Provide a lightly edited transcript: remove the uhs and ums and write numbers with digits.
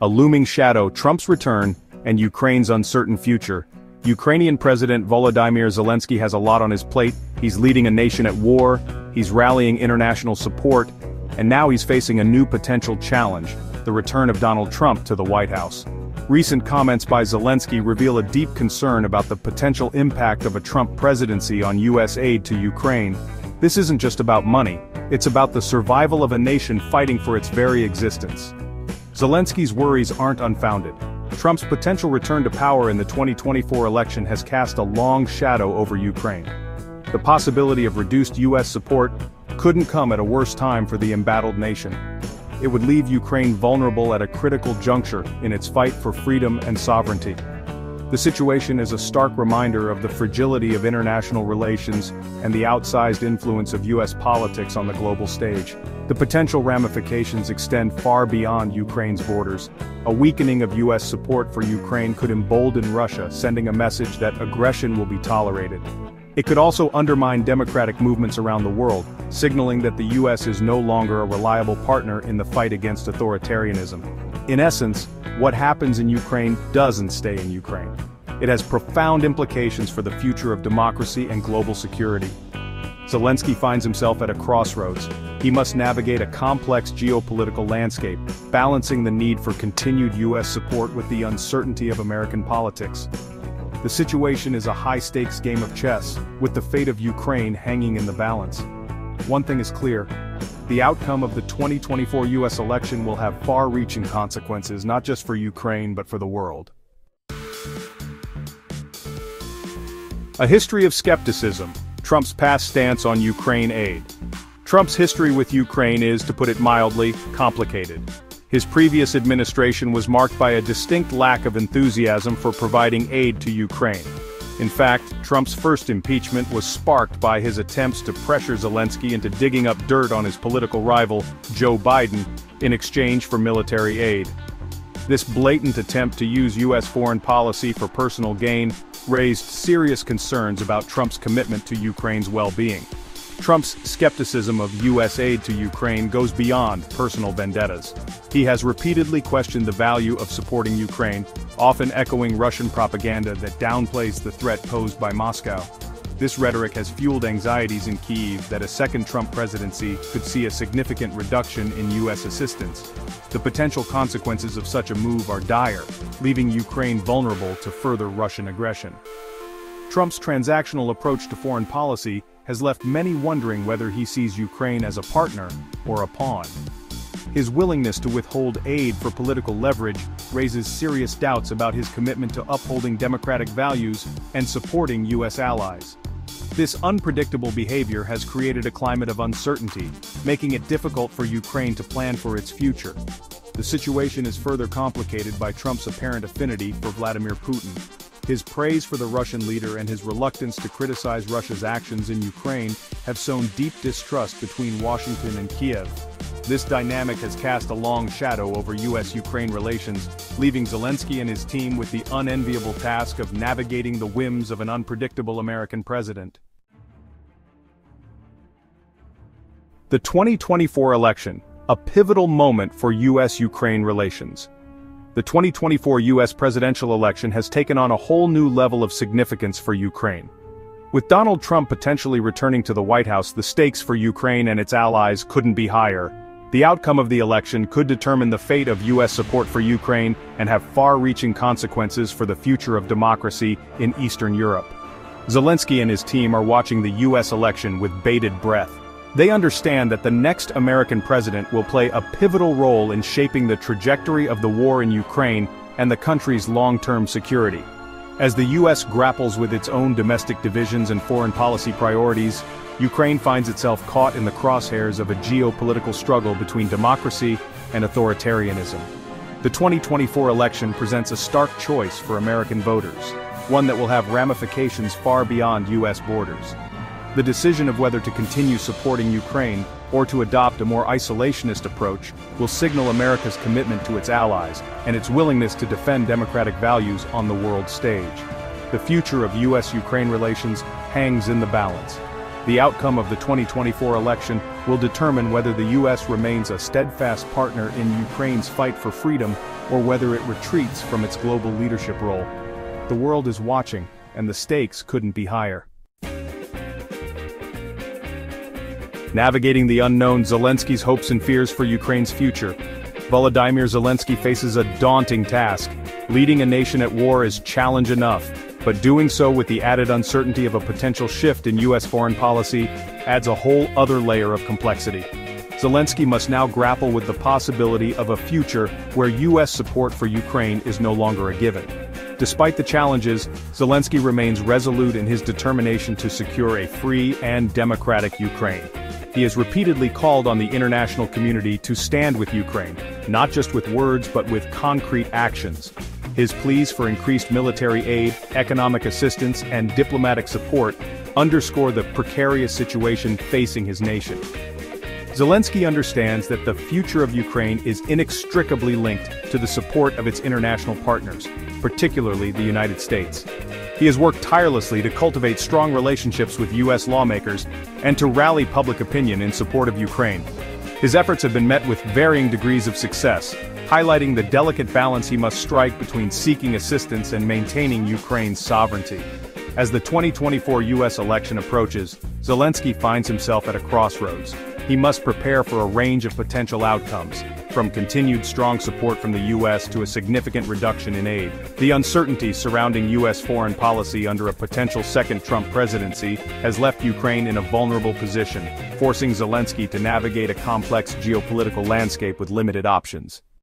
A looming shadow, Trump's return, and Ukraine's uncertain future. Ukrainian President Volodymyr Zelensky has a lot on his plate. He's leading a nation at war, he's rallying international support, and now he's facing a new potential challenge, the return of Donald Trump to the White House. Recent comments by Zelensky reveal a deep concern about the potential impact of a Trump presidency on U.S. aid to Ukraine. This isn't just about money, it's about the survival of a nation fighting for its very existence. Zelensky's worries aren't unfounded. Trump's potential return to power in the 2024 election has cast a long shadow over Ukraine. The possibility of reduced U.S. support couldn't come at a worse time for the embattled nation. It would leave Ukraine vulnerable at a critical juncture in its fight for freedom and sovereignty. The situation is a stark reminder of the fragility of international relations and the outsized influence of U.S. politics on the global stage. The potential ramifications extend far beyond Ukraine's borders. A weakening of U.S. support for Ukraine could embolden Russia, sending a message that aggression will be tolerated. It could also undermine democratic movements around the world, signaling that the U.S. is no longer a reliable partner in the fight against authoritarianism. In essence, what happens in Ukraine doesn't stay in Ukraine. It has profound implications for the future of democracy and global security. Zelensky finds himself at a crossroads. He must navigate a complex geopolitical landscape, balancing the need for continued U.S. support with the uncertainty of American politics. The situation is a high-stakes game of chess, with the fate of Ukraine hanging in the balance. One thing is clear. The outcome of the 2024 U.S. election will have far-reaching consequences not just for Ukraine but for the world. A history of skepticism, Trump's past stance on Ukraine aid. Trump's history with Ukraine is, to put it mildly, complicated. His previous administration was marked by a distinct lack of enthusiasm for providing aid to Ukraine. In fact, Trump's first impeachment was sparked by his attempts to pressure Zelensky into digging up dirt on his political rival, Joe Biden, in exchange for military aid. This blatant attempt to use U.S. foreign policy for personal gain raised serious concerns about Trump's commitment to Ukraine's well-being. Trump's skepticism of U.S. aid to Ukraine goes beyond personal vendettas. He has repeatedly questioned the value of supporting Ukraine, often echoing Russian propaganda that downplays the threat posed by Moscow. This rhetoric has fueled anxieties in Kyiv that a second Trump presidency could see a significant reduction in U.S. assistance. The potential consequences of such a move are dire, leaving Ukraine vulnerable to further Russian aggression. Trump's transactional approach to foreign policy has left many wondering whether he sees Ukraine as a partner or a pawn. His willingness to withhold aid for political leverage raises serious doubts about his commitment to upholding democratic values and supporting U.S. allies. This unpredictable behavior has created a climate of uncertainty, making it difficult for Ukraine to plan for its future. The situation is further complicated by Trump's apparent affinity for Vladimir Putin. His praise for the Russian leader and his reluctance to criticize Russia's actions in Ukraine have sown deep distrust between Washington and Kiev. This dynamic has cast a long shadow over U.S.-Ukraine relations, leaving Zelensky and his team with the unenviable task of navigating the whims of an unpredictable American president. The 2024 election, a pivotal moment for U.S.-Ukraine relations. The 2024 U.S. presidential election has taken on a whole new level of significance for Ukraine. With Donald Trump potentially returning to the White House, the stakes for Ukraine and its allies couldn't be higher. The outcome of the election could determine the fate of U.S. support for Ukraine and have far-reaching consequences for the future of democracy in Eastern Europe. Zelensky and his team are watching the U.S. election with bated breath. They understand that the next American president will play a pivotal role in shaping the trajectory of the war in Ukraine and the country's long-term security. As the U.S. grapples with its own domestic divisions and foreign policy priorities, Ukraine finds itself caught in the crosshairs of a geopolitical struggle between democracy and authoritarianism. The 2024 election presents a stark choice for American voters, one that will have ramifications far beyond U.S. borders. The decision of whether to continue supporting Ukraine or to adopt a more isolationist approach will signal America's commitment to its allies and its willingness to defend democratic values on the world stage. The future of U.S.-Ukraine relations hangs in the balance. The outcome of the 2024 election will determine whether the U.S. remains a steadfast partner in Ukraine's fight for freedom or whether it retreats from its global leadership role. The world is watching, and the stakes couldn't be higher. Navigating the unknown, Zelensky's hopes and fears for Ukraine's future. Volodymyr Zelensky faces a daunting task. Leading a nation at war is challenge enough, but doing so with the added uncertainty of a potential shift in U.S. foreign policy adds a whole other layer of complexity. Zelensky must now grapple with the possibility of a future where U.S. support for Ukraine is no longer a given. Despite the challenges, Zelensky remains resolute in his determination to secure a free and democratic Ukraine. He has repeatedly called on the international community to stand with Ukraine, not just with words but with concrete actions. His pleas for increased military aid, economic assistance, and diplomatic support underscore the precarious situation facing his nation. Zelensky understands that the future of Ukraine is inextricably linked to the support of its international partners, particularly the United States. He has worked tirelessly to cultivate strong relationships with U.S. lawmakers and to rally public opinion in support of Ukraine. His efforts have been met with varying degrees of success, highlighting the delicate balance he must strike between seeking assistance and maintaining Ukraine's sovereignty. As the 2024 U.S. election approaches, Zelensky finds himself at a crossroads. He must prepare for a range of potential outcomes, from continued strong support from the U.S. to a significant reduction in aid. The uncertainty surrounding U.S. foreign policy under a potential second Trump presidency has left Ukraine in a vulnerable position, forcing Zelensky to navigate a complex geopolitical landscape with limited options.